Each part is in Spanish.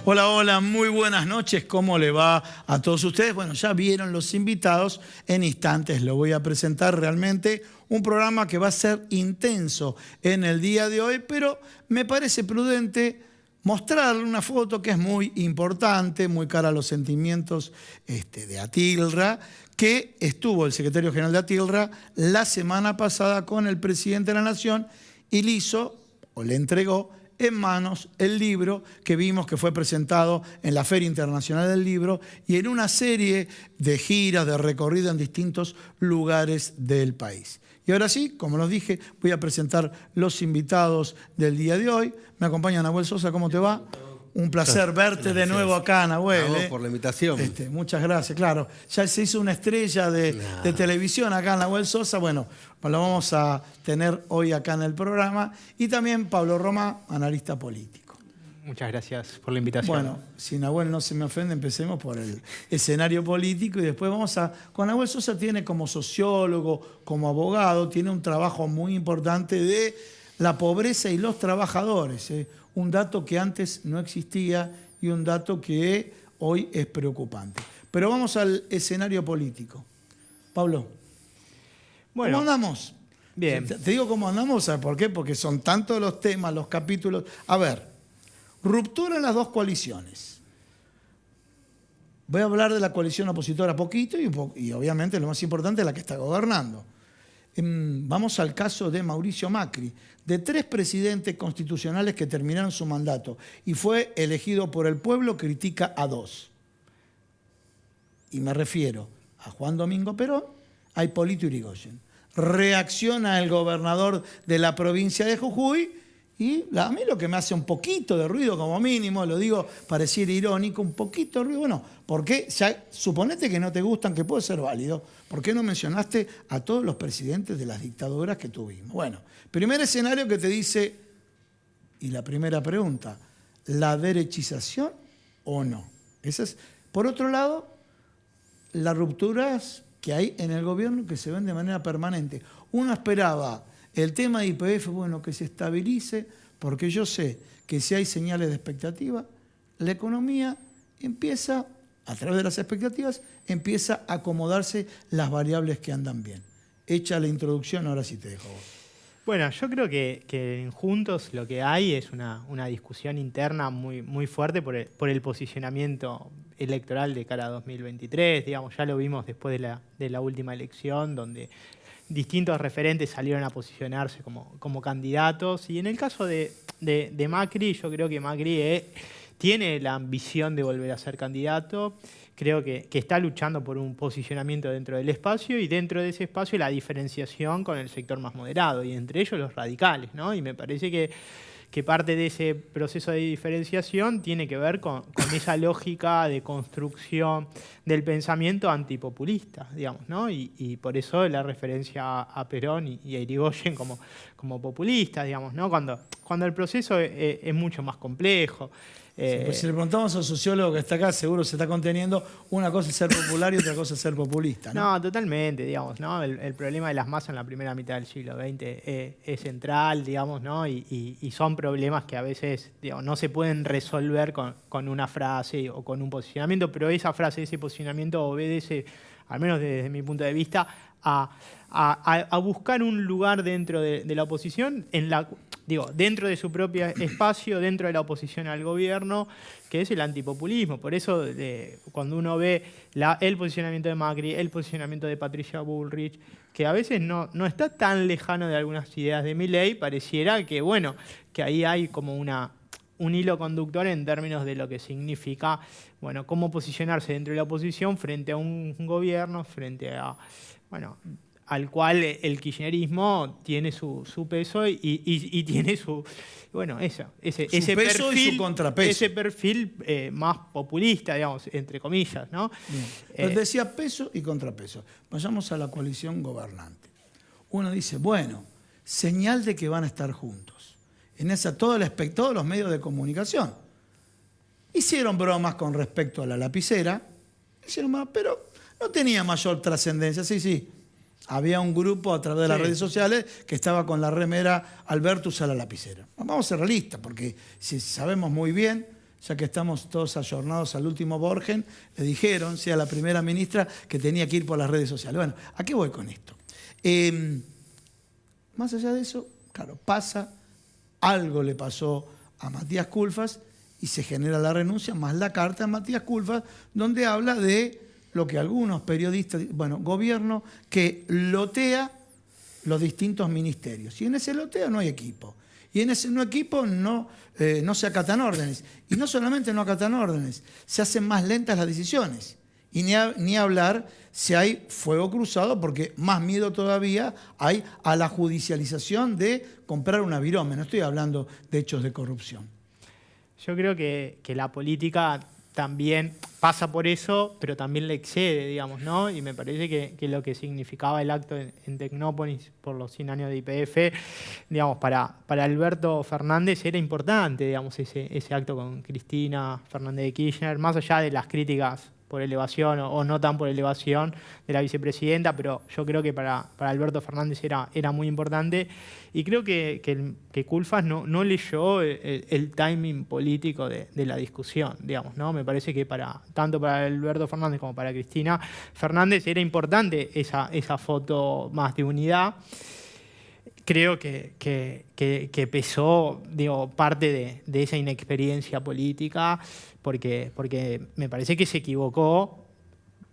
Hola, hola, muy buenas noches. ¿Cómo le va a todos ustedes? Bueno, ya vieron los invitados. En instantes lo voy a presentar. Realmente un programa que va a ser intenso en el día de hoy, pero me parece prudente mostrarle una foto que es muy importante, muy cara a los sentimientos de Atilra, que estuvo el secretario general de Atilra la semana pasada con el presidente de la Nación y le hizo, o le entregó, en manos el libro que vimos que fue presentado en la Feria Internacional del Libro y en una serie de giras, de recorrido en distintos lugares del país. Y ahora sí, como los dije, voy a presentar los invitados del día de hoy. Me acompaña Nahuel Sosa, ¿cómo te va? Un placer verte de nuevo acá, Nahuel. Vamos por la invitación. Muchas gracias, claro. Ya se hizo una estrella de televisión acá en Nahuel Sosa. Bueno, lo vamos a tener hoy acá en el programa. Y también Pablo Romá, analista político. Muchas gracias por la invitación. Bueno, si Nahuel no se me ofende, empecemos por el escenario político y después vamos a... Con Nahuel Sosa tiene como sociólogo, como abogado, tiene un trabajo muy importante de la pobreza y los trabajadores, un dato que antes no existía y un dato que hoy es preocupante. Pero vamos al escenario político. Pablo, bueno, ¿cómo andamos? Bien. Te digo cómo andamos, ¿sabes por qué? Porque son tantos los temas, los capítulos. A ver, ruptura en las dos coaliciones. Voy a hablar de la coalición opositora poquito y obviamente lo más importante es la que está gobernando. Vamos al caso de Mauricio Macri, de 3 presidentes constitucionales que terminaron su mandato y fue elegido por el pueblo, critica a 2. Y me refiero a Juan Domingo Perón, a Hipólito Yrigoyen. Reacciona el gobernador de la provincia de Jujuy y a mí lo que me hace un poquito de ruido como mínimo, lo digo pareciera irónico, un poquito de ruido, bueno, ¿por qué? Ya, suponete que no te gustan, que puede ser válido, ¿por qué no mencionaste a todos los presidentes de las dictaduras que tuvimos? Bueno, primer escenario que te dice, y la primera pregunta, ¿la derechización o no? Esa es, por otro lado, las rupturas que hay en el gobierno que se ven de manera permanente. Uno esperaba el tema de YPF, bueno, que se estabilice, porque yo sé que si hay señales de expectativa, la economía empieza, a través de las expectativas, empieza a acomodarse las variables que andan bien. Hecha la introducción, ahora sí te dejo vos. Bueno, yo creo que en Juntos lo que hay es una discusión interna muy fuerte por el posicionamiento electoral de cara a 2023. Digamos, ya lo vimos después de la última elección, donde distintos referentes salieron a posicionarse como candidatos. Y en el caso de Macri, yo creo que Macri tiene la ambición de volver a ser candidato. Creo que está luchando por un posicionamiento dentro del espacio y dentro de ese espacio la diferenciación con el sector más moderado y entre ellos los radicales, ¿no? Y me parece que parte de ese proceso de diferenciación tiene que ver con esa lógica de construcción del pensamiento antipopulista, digamos, ¿no? Y por eso la referencia a Perón y a Yrigoyen como populistas, digamos, ¿no? Cuando el proceso es mucho más complejo. Pues si le preguntamos al sociólogo que está acá, seguro se está conteniendo. Una cosa es ser popular y otra cosa es ser populista, ¿no? No, totalmente, digamos, ¿no? El problema de las masas en la primera mitad del siglo XX es central, digamos, ¿no? Y son problemas que a veces, digamos, no se pueden resolver con una frase o con un posicionamiento, pero esa frase, ese posicionamiento obedece, al menos desde mi punto de vista, a buscar un lugar dentro de la oposición, dentro de su propio espacio, dentro de la oposición al gobierno, que es el antipopulismo. Por eso, cuando uno ve el posicionamiento de Macri, el posicionamiento de Patricia Bullrich, que a veces no está tan lejano de algunas ideas de Milei, pareciera que, bueno, que ahí hay como un hilo conductor en términos de lo que significa, bueno, cómo posicionarse dentro de la oposición frente a un gobierno, frente a, bueno, al cual el kirchnerismo tiene su peso y tiene su, bueno, ese peso perfil, y su contrapeso. Ese perfil más populista, digamos, entre comillas, ¿no? Pero decía peso y contrapeso. Vayamos a la coalición gobernante. Uno dice, bueno, señal de que van a estar juntos. En esa todos los medios de comunicación hicieron bromas con respecto a la lapicera, pero no tenía mayor trascendencia. Sí. Había un grupo a través de las redes sociales que estaba con la remera Alberto usa la lapicera. Vamos a ser realistas, porque si sabemos muy bien, ya que estamos todos ayornados al último Borgen, le dijeron, sea la primera ministra, que tenía que ir por las redes sociales. Bueno, ¿a qué voy con esto? Más allá de eso, claro, algo le pasó a Matías Culfas y se genera la renuncia, más la carta de Matías Culfas, donde habla de lo que algunos periodistas, bueno, gobierno que lotea los distintos ministerios. Y en ese loteo no hay equipo. Y en ese no equipo no se acatan órdenes. Y no solamente no acatan órdenes, se hacen más lentas las decisiones. Y ni hablar si hay fuego cruzado, porque más miedo todavía hay a la judicialización de comprar una virome. No estoy hablando de hechos de corrupción. Yo creo que la política también pasa por eso, pero también le excede, digamos, ¿no? Y me parece que lo que significaba el acto en Tecnópolis por los 100 años de YPF, digamos, para Alberto Fernández era importante, digamos, ese acto con Cristina Fernández de Kirchner, más allá de las críticas por elevación o no tan por elevación de la vicepresidenta, pero yo creo que para Alberto Fernández era muy importante. Y creo que Culfas no leyó el timing político de la discusión, digamos, ¿no? Me parece que tanto para Alberto Fernández como para Cristina Fernández era importante esa foto más de unidad. Creo que pesó, digo, parte de esa inexperiencia política, porque me parece que se equivocó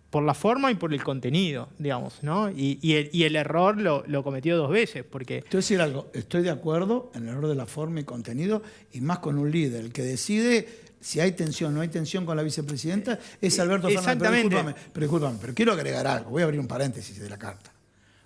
por la forma y por el contenido, digamos, ¿no? Y el error lo cometió 2 veces, porque... Te voy a decir algo, estoy de acuerdo en el error de la forma y contenido, y más con un líder. El que decide si hay tensión o no hay tensión con la vicepresidenta es Alberto Fernández. Exactamente. Pero discúlpame, pero quiero agregar algo, voy a abrir un paréntesis de la carta.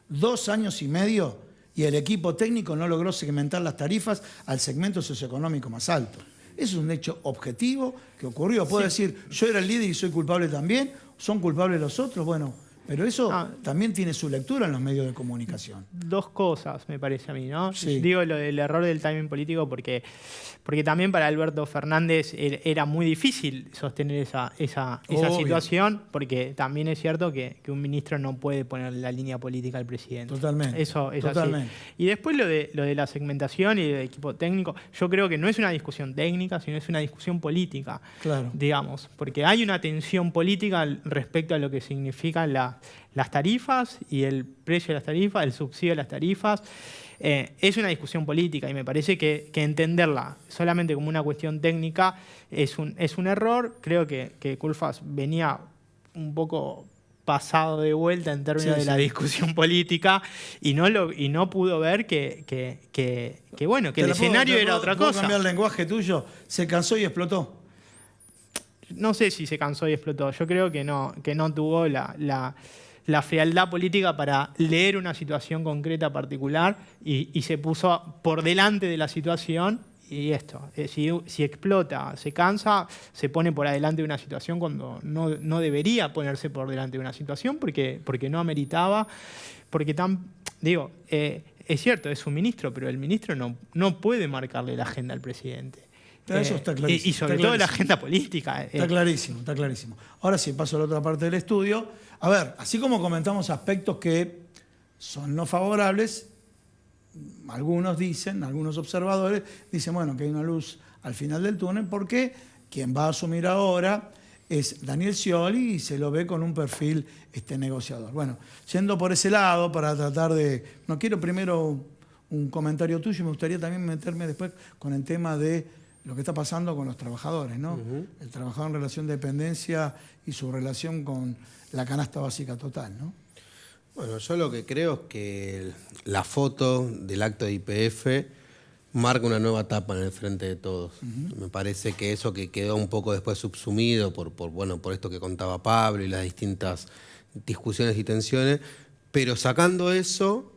2 años y medio y el equipo técnico no logró segmentar las tarifas al segmento socioeconómico más alto. Eso es un hecho objetivo que ocurrió. Puedo decir, yo era el líder y soy culpable también, son culpables los otros, bueno, pero eso también tiene su lectura en los medios de comunicación. 2 cosas, me parece a mí, ¿no? Sí. Digo lo del error del timing político porque también para Alberto Fernández era muy difícil sostener esa situación, porque también es cierto que un ministro no puede poner la línea política al presidente. Totalmente. Eso es totalmente. así. Y después lo de la segmentación y del equipo técnico, yo creo que no es una discusión técnica, sino es una discusión política, claro, digamos, porque hay una tensión política respecto a lo que significan las tarifas y el precio de las tarifas, el subsidio de las tarifas. Es una discusión política y me parece que entenderla solamente como una cuestión técnica es un error. Creo que Culfas venía un poco pasado de vuelta en términos de la discusión política y no pudo ver que el escenario era otra cosa. ¿Puedo cambiar el lenguaje tuyo? Se cansó y explotó. No sé si se cansó y explotó. Yo creo que no tuvo la frialdad política para leer una situación concreta particular y se puso por delante de la situación y esto. Si explota, se cansa, se pone por adelante de una situación cuando no debería ponerse por delante de una situación porque no ameritaba, porque es cierto, es un ministro, pero el ministro no puede marcarle la agenda al presidente. Eso está clarísimo. Y sobre todo la agenda política. Está clarísimo, está clarísimo. Ahora sí, paso a la otra parte del estudio. A ver, así como comentamos aspectos que son no favorables, algunos observadores dicen, bueno, que hay una luz al final del túnel, porque quien va a asumir ahora es Daniel Scioli y se lo ve con un perfil negociador. Bueno, yendo por ese lado, para tratar de... No quiero primero un comentario tuyo, me gustaría también meterme después con el tema de lo que está pasando con los trabajadores, ¿no? El trabajador en relación de dependencia y su relación con la canasta básica total, ¿no? Bueno, yo lo que creo es que la foto del acto de YPF marca una nueva etapa en el frente de todos. Me parece que eso que quedó un poco después subsumido por esto que contaba Pablo y las distintas discusiones y tensiones, pero sacando eso,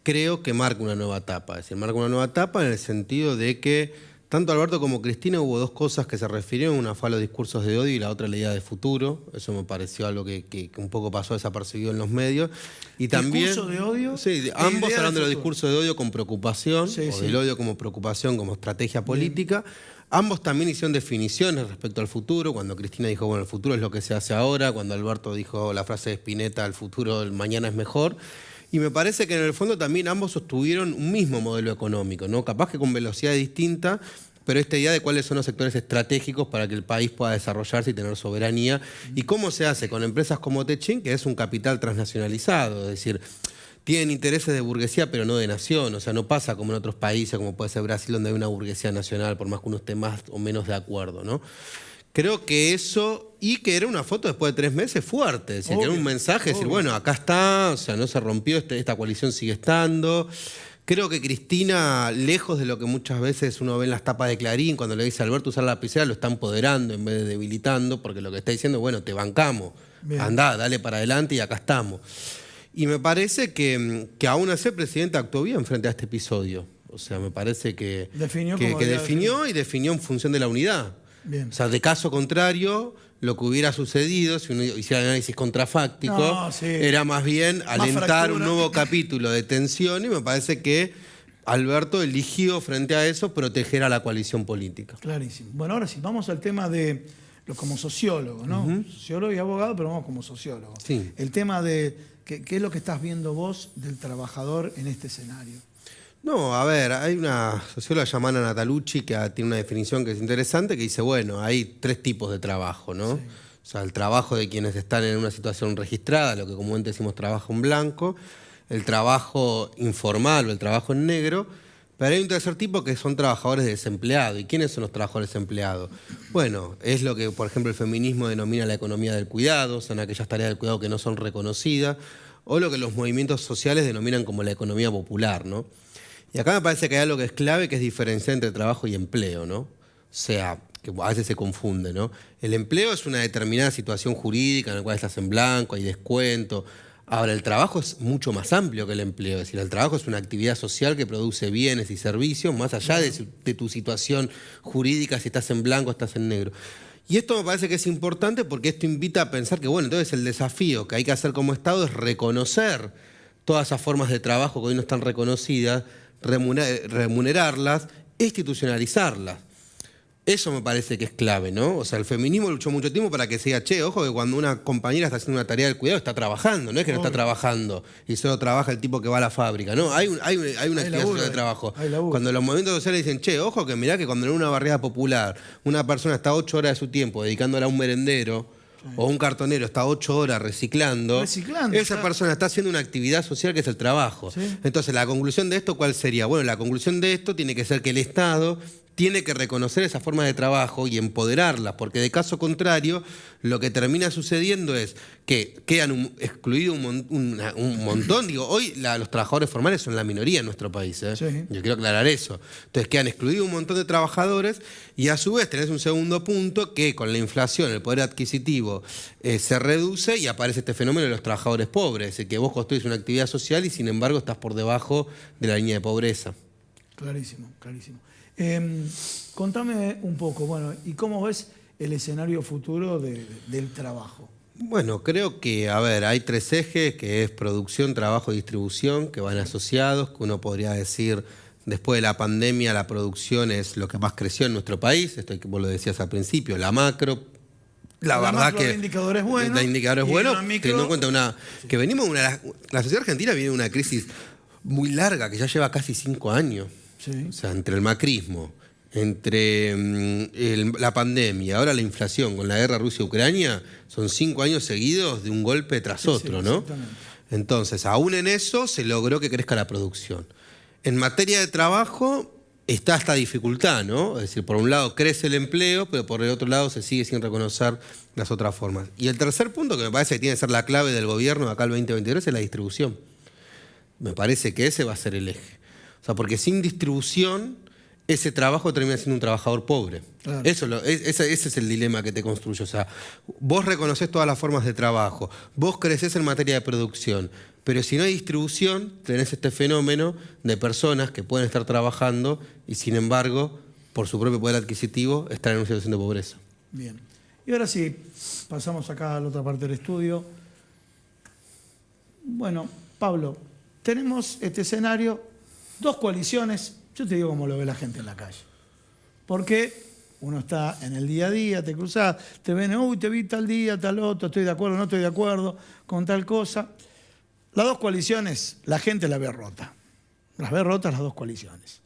creo que marca una nueva etapa. Es decir, marca una nueva etapa en el sentido de que tanto Alberto como Cristina hubo 2 cosas que se refirieron, una fue a los discursos de odio y la otra la idea de futuro. Eso me pareció algo que un poco pasó desapercibido en los medios. Y también, ¿discurso de odio? Sí, ambos hablan de los discursos de odio con preocupación, del odio como preocupación, como estrategia política. Ambos también hicieron definiciones respecto al futuro, cuando Cristina dijo, bueno, el futuro es lo que se hace ahora, cuando Alberto dijo la frase de Spinetta, el futuro, el mañana es mejor. Y me parece que en el fondo también ambos sostuvieron un mismo modelo económico, ¿no? Capaz que con velocidad distinta, pero esta idea de cuáles son los sectores estratégicos para que el país pueda desarrollarse y tener soberanía, y cómo se hace con empresas como Techin, que es un capital transnacionalizado, es decir, tienen intereses de burguesía pero no de nación, o sea, no pasa como en otros países, como puede ser Brasil, donde hay una burguesía nacional, por más que uno esté más o menos de acuerdo, ¿no? Creo que eso, y que era una foto después de 3 meses fuerte, es decir, que era un mensaje, decir, bueno, acá está, o sea, no se rompió, esta coalición sigue estando. Creo que Cristina, lejos de lo que muchas veces uno ve en las tapas de Clarín, cuando le dice a Alberto usar la lapicera, lo está empoderando en vez de debilitando, porque lo que está diciendo, bueno, te bancamos, andá, dale para adelante y acá estamos. Y me parece que aún así el presidente actuó bien frente a este episodio. O sea, me parece que definió y definió en función de la unidad. Bien. O sea, de caso contrario, lo que hubiera sucedido, si uno hiciera análisis contrafáctico, era más bien alentar un nuevo capítulo de tensión, y me parece que Alberto eligió frente a eso proteger a la coalición política. Clarísimo. Bueno, ahora sí, vamos al tema de como sociólogo, ¿no? Sociólogo y abogado, pero vamos como sociólogo. Sí. El tema de qué es lo que estás viendo vos del trabajador en este escenario. No, a ver, hay una socióloga llamada Natalucci que tiene una definición que es interesante, que dice, bueno, hay 3 tipos de trabajo, ¿no? Sí. O sea, el trabajo de quienes están en una situación registrada, lo que comúnmente decimos trabajo en blanco, el trabajo informal o el trabajo en negro, pero hay un tercer tipo que son trabajadores desempleados. ¿Y quiénes son los trabajadores desempleados? Bueno, es lo que, por ejemplo, el feminismo denomina la economía del cuidado, son aquellas tareas del cuidado que no son reconocidas, o lo que los movimientos sociales denominan como la economía popular, ¿no? Y acá me parece que hay algo que es clave, que es diferenciar entre trabajo y empleo, ¿no? O sea, que a veces se confunde, ¿no? El empleo es una determinada situación jurídica en la cual estás en blanco, hay descuento. Ahora, el trabajo es mucho más amplio que el empleo. Es decir, el trabajo es una actividad social que produce bienes y servicios, más allá de tu situación jurídica, si estás en blanco o estás en negro. Y esto me parece que es importante porque esto invita a pensar que, bueno, entonces el desafío que hay que hacer como Estado es reconocer todas esas formas de trabajo que hoy no están reconocidas, remunerarlas, institucionalizarlas. Eso me parece que es clave, ¿no? O sea, el feminismo luchó mucho tiempo para que se diga, che, ojo que cuando una compañera está haciendo una tarea del cuidado está trabajando, no es que no está trabajando y solo trabaja el tipo que va a la fábrica, ¿no? Hay una actividad social de trabajo. Cuando los movimientos sociales dicen, che, ojo que mirá que cuando en una barriada popular una persona está 8 horas de su tiempo dedicándola a un merendero, o un cartonero está 8 horas reciclando, esa persona está haciendo una actividad social que es el trabajo. ¿Sí? Entonces, la conclusión de esto, ¿cuál sería? Bueno, la conclusión de esto tiene que ser que el Estado tiene que reconocer esas formas de trabajo y empoderarlas, porque de caso contrario, lo que termina sucediendo es que quedan excluidos un montón. Digo, hoy los trabajadores formales son la minoría en nuestro país, ¿eh? Sí. Yo quiero aclarar eso. Entonces quedan excluidos un montón de trabajadores y a su vez tenés un segundo punto que con la inflación, el poder adquisitivo se reduce y aparece este fenómeno de los trabajadores pobres, es decir, que vos construís una actividad social y sin embargo estás por debajo de la línea de pobreza. Clarísimo, clarísimo. Contame un poco, bueno, ¿y cómo ves el escenario futuro del trabajo? Bueno, creo que, a ver, hay 3 ejes, que es producción, trabajo y distribución, que van asociados, que uno podría decir, después de la pandemia, la producción es lo que más creció en nuestro país, esto que vos lo decías al principio, la macro. La verdad que de indicadores buenos, teniendo en cuenta que venimos la sociedad argentina viene de una crisis muy larga, que ya lleva casi 5 años. Sí. O sea, entre el macrismo, entre la pandemia, ahora la inflación, con la guerra Rusia-Ucrania, son 5 años seguidos de un golpe tras otro, ¿no? Entonces, aún en eso se logró que crezca la producción. En materia de trabajo está esta dificultad, ¿no? Es decir, por un lado crece el empleo, pero por el otro lado se sigue sin reconocer las otras formas. Y el tercer punto, que me parece que tiene que ser la clave del gobierno de acá al 2023, es la distribución. Me parece que ese va a ser el eje. O sea, porque sin distribución, ese trabajo termina siendo un trabajador pobre. Claro. Ese es el dilema que te construye. O sea, vos reconoces todas las formas de trabajo, vos creces en materia de producción, pero si no hay distribución, tenés este fenómeno de personas que pueden estar trabajando y, sin embargo, por su propio poder adquisitivo, están en una situación de pobreza. Bien. Y ahora sí, pasamos acá a la otra parte del estudio. Bueno, Pablo, tenemos este escenario. 2 coaliciones, yo te digo cómo lo ve la gente en la calle. Porque uno está en el día a día, te cruzás, te ven, uy, te vi tal día, tal otro, estoy de acuerdo, no estoy de acuerdo con tal cosa. Las 2 coaliciones, la gente la ve rota. Las ve rotas las 2 coaliciones.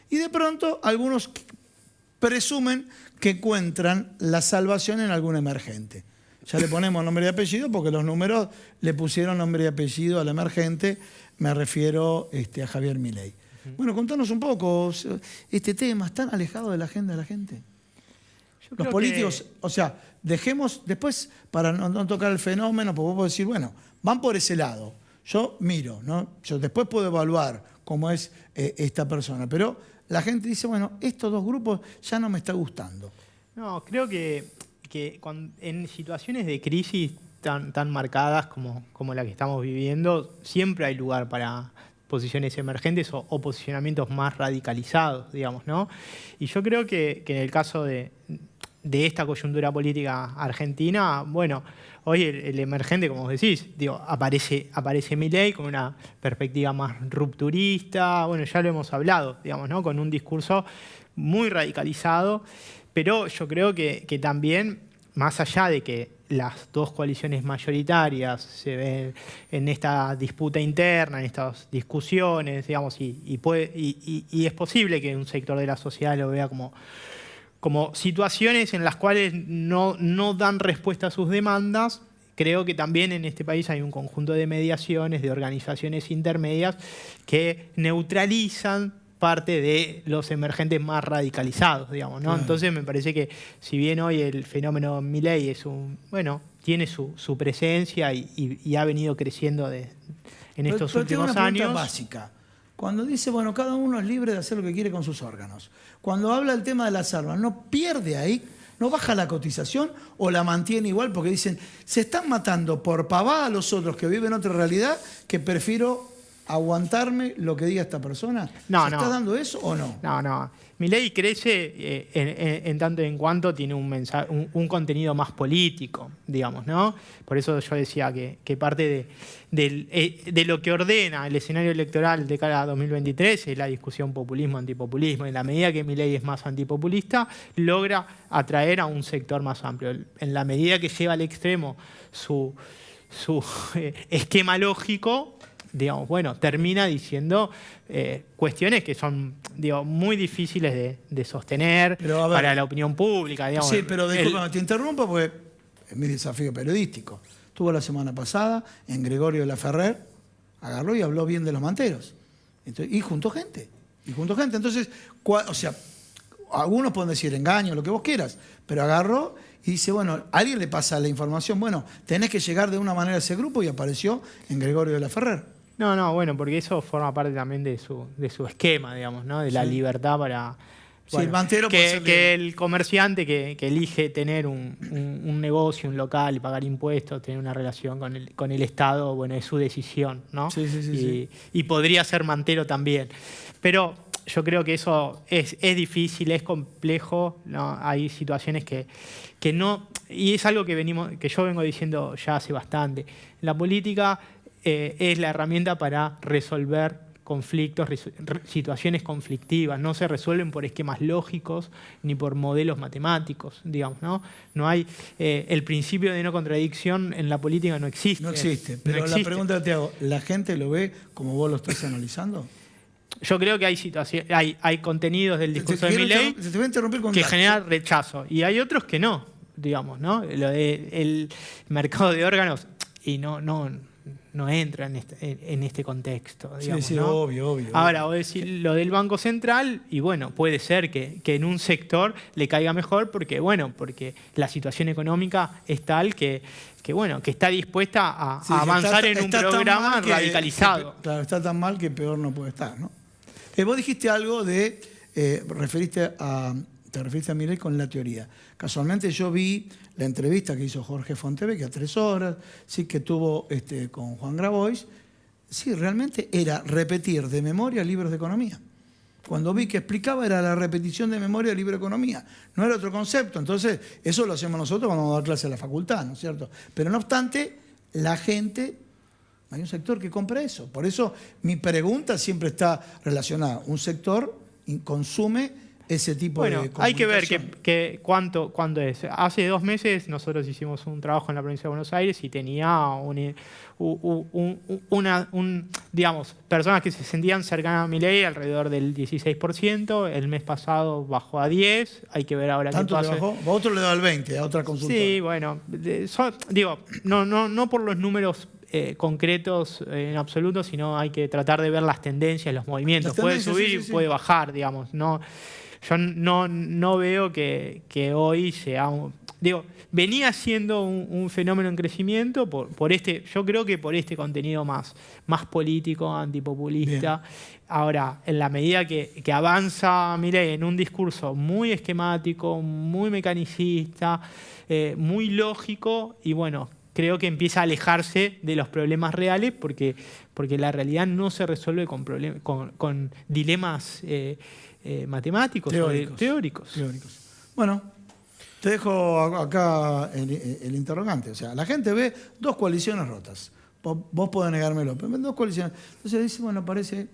Y de pronto algunos presumen que encuentran la salvación en algún emergente. Ya le ponemos nombre y apellido porque los números le pusieron nombre y apellido al emergente, me refiero a Javier Milei. Bueno, contanos un poco, este tema, ¿están alejado de la agenda de la gente? Los políticos, o sea, dejemos, después, para no tocar el fenómeno, porque vos podés decir, bueno, van por ese lado. Yo miro, ¿no? Yo después puedo evaluar cómo es esta persona, pero la gente dice, bueno, estos dos grupos ya no me está gustando. No, creo que en situaciones de crisis tan marcadas como la que estamos viviendo, siempre hay lugar para posiciones emergentes o posicionamientos más radicalizados, digamos, ¿no? Y yo creo que en el caso de esta coyuntura política argentina, bueno, hoy el emergente, como vos decís, aparece Milei con una perspectiva más rupturista, bueno, ya lo hemos hablado, digamos, ¿no? Con un discurso muy radicalizado, pero yo creo que también, más allá de que las dos coaliciones mayoritarias se ven en esta disputa interna, en estas discusiones, digamos, y es posible que un sector de la sociedad lo vea como situaciones en las cuales no dan respuesta a sus demandas. Creo que también en este país hay un conjunto de mediaciones, de organizaciones intermedias que neutralizan parte de los emergentes más radicalizados, digamos, ¿no? Entonces me parece que si bien hoy el fenómeno Milei tiene su presencia y ha venido creciendo en estos últimos tengo una años. pregunta básica. Cuando dice, bueno, cada uno es libre de hacer lo que quiere con sus órganos. Cuando habla del tema de las armas, ¿no pierde ahí? ¿No baja la cotización o la mantiene igual? Porque dicen, se están matando por pavada a los otros que viven otra realidad que prefiero aguantarme lo que diga esta persona. ¿Se está dando eso o no? No. Milei crece en tanto en cuanto tiene un contenido más político, digamos, ¿no? Por eso yo decía que parte de lo que ordena el escenario electoral de cara a 2023 es la discusión populismo-antipopulismo. En la medida que Milei es más antipopulista, logra atraer a un sector más amplio. En la medida que lleva al extremo su esquema lógico, digamos, bueno, termina diciendo cuestiones que son, muy difíciles de sostener para la opinión pública. Digamos. Sí, pero discúlpame, te interrumpo porque es mi desafío periodístico. Estuvo la semana pasada en Gregorio de la Ferrer, agarró y habló bien de los manteros. Entonces, y juntó gente. Entonces, o sea, algunos pueden decir engaño, lo que vos quieras, pero agarró y dice, bueno, alguien le pasa la información, bueno, tenés que llegar de una manera a ese grupo y apareció en Gregorio de la Ferrer. No, bueno, porque eso forma parte también de su esquema, digamos, ¿no? De la libertad para... Bueno, el mantero que el comerciante que elige tener un negocio, un local y pagar impuestos, tener una relación con el Estado, bueno, es su decisión, ¿no? Sí. Y podría ser mantero también. Pero yo creo que eso es difícil, es complejo, ¿no? Hay situaciones que no... Y es algo que yo vengo diciendo ya hace bastante. La política es la herramienta para resolver conflictos, situaciones conflictivas. No se resuelven por esquemas lógicos ni por modelos matemáticos, digamos, ¿no? No hay el principio de no contradicción en la política no existe. No existe. Pero la pregunta que te hago, ¿la gente lo ve como vos lo estás analizando? Yo creo que hay situaciones, hay contenidos del discurso de Milei que generan rechazo y hay otros que no, digamos, ¿no? Lo del mercado de órganos y no entra en este contexto. Digamos, sí, ¿no? obvio. Ahora, voy a decir lo del Banco Central, y bueno, puede ser que en un sector le caiga mejor porque la situación económica es tal que está dispuesta a avanzar en un programa radicalizado. Claro, está tan mal que peor no puede estar, ¿no? Vos dijiste algo de, te referiste a Milei con la teoría. Casualmente yo vi la entrevista que hizo Jorge Fontevecchia a 3 horas, sí, que tuvo con Juan Grabois. Sí, realmente era repetir de memoria libros de economía. Cuando vi que explicaba era la repetición de memoria del libro de economía. No era otro concepto. Entonces, eso lo hacemos nosotros cuando vamos a dar clase a la facultad, ¿no es cierto? Pero no obstante, la gente... Hay un sector que compra eso. Por eso mi pregunta siempre está relacionada. Un sector consume ese tipo de comunicación. Hay que ver cuánto es. Hace 2 meses nosotros hicimos un trabajo en la provincia de Buenos Aires y tenía digamos, personas que se sentían cercanas a Milei alrededor del 16%, el mes pasado bajó a 10%, hay que ver ahora qué ¿Tanto pasa. le bajó? A otro le da el 20%, a otra consultora. Sí, bueno, no por los números concretos en absoluto, sino hay que tratar de ver las tendencias, los movimientos. Puede subir y puede bajar, digamos. No, yo no veo que hoy sea venía siendo un fenómeno en crecimiento yo creo que por este contenido más político, antipopulista. Bien. Ahora, en la medida que avanza Milei en un discurso muy esquemático, muy mecanicista, muy lógico, y bueno, creo que empieza a alejarse de los problemas reales porque la realidad no se resuelve con dilemas matemáticos, teóricos. Bueno, te dejo acá el interrogante. O sea, la gente ve dos coaliciones rotas. Vos podés negármelo, pero ven dos coaliciones. Entonces dice, bueno, parece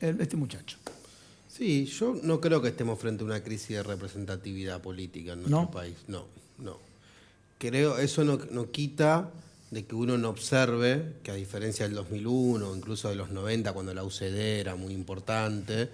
este muchacho. Sí, yo no creo que estemos frente a una crisis de representatividad política en nuestro país. No. Creo eso no quita de que uno no observe que, a diferencia del 2001, incluso de los 90, cuando la UCD era muy importante,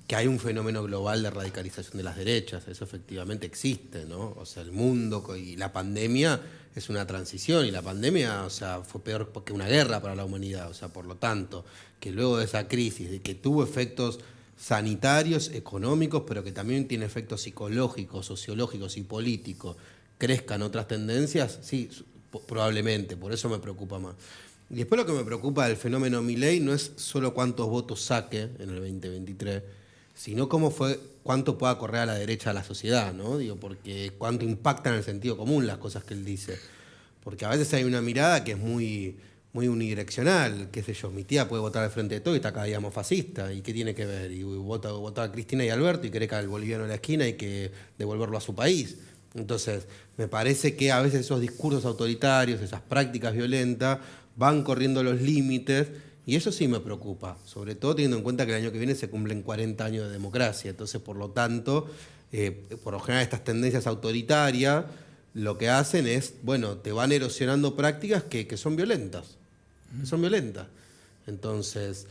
que hay un fenómeno global de radicalización de las derechas. Eso efectivamente existe, ¿no? O sea, el mundo y la pandemia es una transición, y la pandemia, o sea, fue peor que una guerra para la humanidad. O sea, por lo tanto, que luego de esa crisis, de que tuvo efectos sanitarios, económicos, pero que también tiene efectos psicológicos, sociológicos y políticos, crezcan otras tendencias, sí, probablemente, por eso me preocupa más. Y después lo que me preocupa del fenómeno Milei no es solo cuántos votos saque en el 2023, sino cuánto pueda correr a la derecha de la sociedad, ¿no? Porque cuánto impacta en el sentido común las cosas que él dice. Porque a veces hay una mirada que es muy unidireccional, qué sé yo, mi tía puede votar al Frente de Todo y está cada día más fascista, ¿y qué tiene que ver? Y vota a Cristina y Alberto y cree que al boliviano en la esquina hay que devolverlo a su país. Entonces, me parece que a veces esos discursos autoritarios, esas prácticas violentas, van corriendo los límites, y eso sí me preocupa, sobre todo teniendo en cuenta que el año que viene se cumplen 40 años de democracia. Entonces, por lo tanto, por lo general estas tendencias autoritarias lo que hacen es, bueno, te van erosionando prácticas que son violentas, Entonces,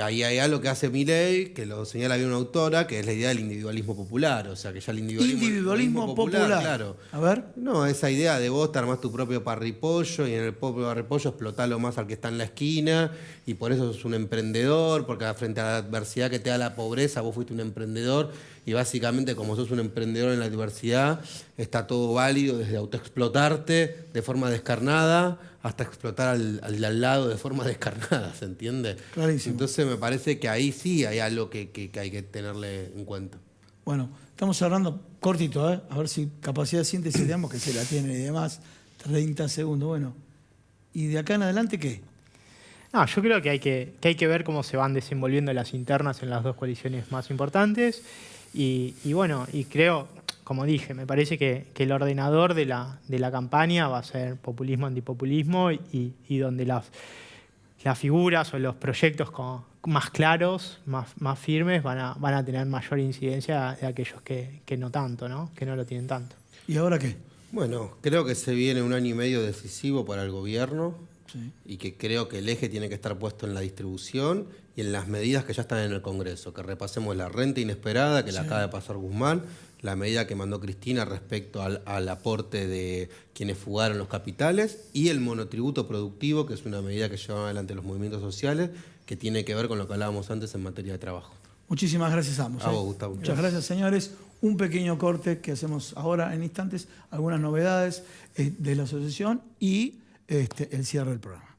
ahí hay algo que hace Milei, que lo señala bien una autora, que es la idea del individualismo popular. O sea, que ya el individualismo popular. Claro. A ver. No, esa idea de vos te armás tu propio parripollo y en el propio parripollo explotalo más al que está en la esquina, y por eso sos un emprendedor, porque frente a la adversidad que te da la pobreza, vos fuiste un emprendedor, y básicamente como sos un emprendedor en la adversidad, está todo válido, desde autoexplotarte de forma descarnada hasta explotar al lado de forma descarnada, ¿se entiende? Clarísimo. Entonces me parece que ahí sí hay algo que hay que tenerle en cuenta. Bueno, estamos hablando cortito, a ver si capacidad de síntesis, digamos que se la tiene y demás, 30 segundos, bueno. ¿Y de acá en adelante qué? No, yo creo que hay que ver cómo se van desenvolviendo las internas en las dos coaliciones más importantes, y bueno, y creo, como dije, me parece que el ordenador de la campaña va a ser populismo, antipopulismo, y donde las figuras o los proyectos más claros, más firmes, van a tener mayor incidencia de aquellos que no tanto, ¿no? Que no lo tienen tanto. ¿Y ahora qué? Bueno, creo que se viene un año y medio decisivo para el gobierno, sí, y que creo que el eje tiene que estar puesto en la distribución y en las medidas que ya están en el Congreso. Que repasemos la renta inesperada, que la acaba de pasar Guzmán, la medida que mandó Cristina respecto al aporte de quienes fugaron los capitales, y el monotributo productivo, que es una medida que llevan adelante los movimientos sociales, que tiene que ver con lo que hablábamos antes en materia de trabajo. Muchísimas gracias a ambos. A vos, Gustavo. Muchas gracias, señores. Un pequeño corte que hacemos ahora en instantes, algunas novedades de la asociación y el cierre del programa.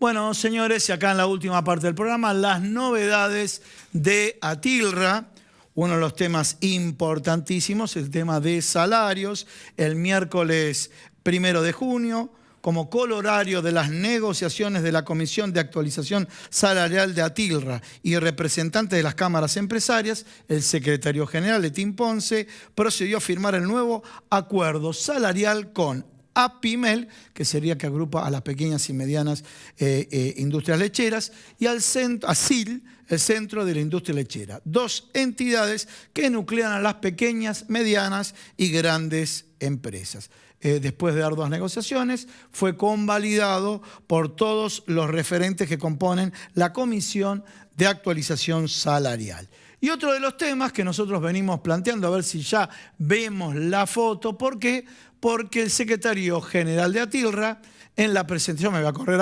Bueno, señores, y acá en la última parte del programa, las novedades de Atilra. Uno de los temas importantísimos, el tema de salarios. El miércoles 1 de junio, como colorario de las negociaciones de la Comisión de Actualización Salarial de Atilra y representante de las cámaras empresarias, el secretario general Etín Ponce procedió a firmar el nuevo acuerdo salarial con APIMEL, que sería que agrupa a las pequeñas y medianas industrias lecheras, y al ASIL, el Centro de la Industria Lechera. Dos entidades que nuclean a las pequeñas, medianas y grandes empresas. Después de arduas negociaciones, fue convalidado por todos los referentes que componen la Comisión de Actualización Salarial. Y otro de los temas que nosotros venimos planteando, a ver si ya vemos la foto, ¿por qué? Porque el secretario general de Atilra, en la presentación, yo me voy a correr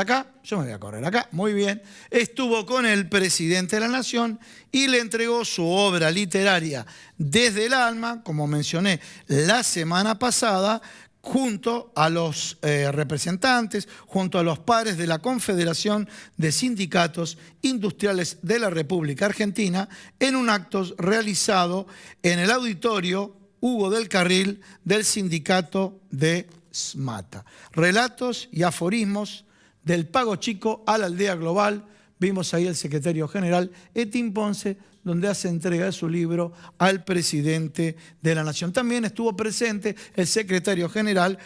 acá, muy bien, estuvo con el presidente de la Nación y le entregó su obra literaria Desde el Alma, como mencioné la semana pasada, junto a los representantes, junto a los pares de la Confederación de Sindicatos Industriales de la República Argentina, en un acto realizado en el auditorio Hugo del Carril del sindicato de SMATA. Relatos y aforismos del pago chico a la aldea global. Vimos ahí el secretario general Etín Ponce, donde hace entrega de su libro al presidente de la Nación. También estuvo presente el secretario general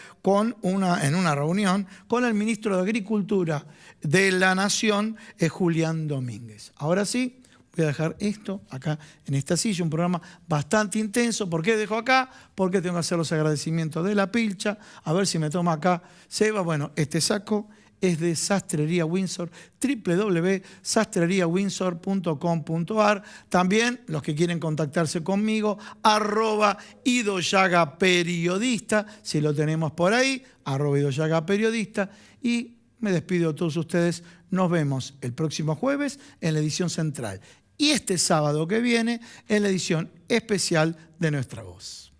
en una reunión con el ministro de Agricultura de la Nación, Julián Domínguez. Ahora sí, voy a dejar esto acá en esta silla, un programa bastante intenso. ¿Por qué dejo acá? Porque tengo que hacer los agradecimientos de la pilcha. A ver si me toma acá Seba. Bueno, este saco es de Sastrería Windsor, www.sastreriawindsor.com.ar. También los que quieren contactarse conmigo, @IdoYagaPeriodista, si lo tenemos por ahí, @IdoYagaPeriodista. Y me despido de todos ustedes. Nos vemos el próximo jueves en la edición central. Y este sábado que viene en la edición especial de Nuestra Voz.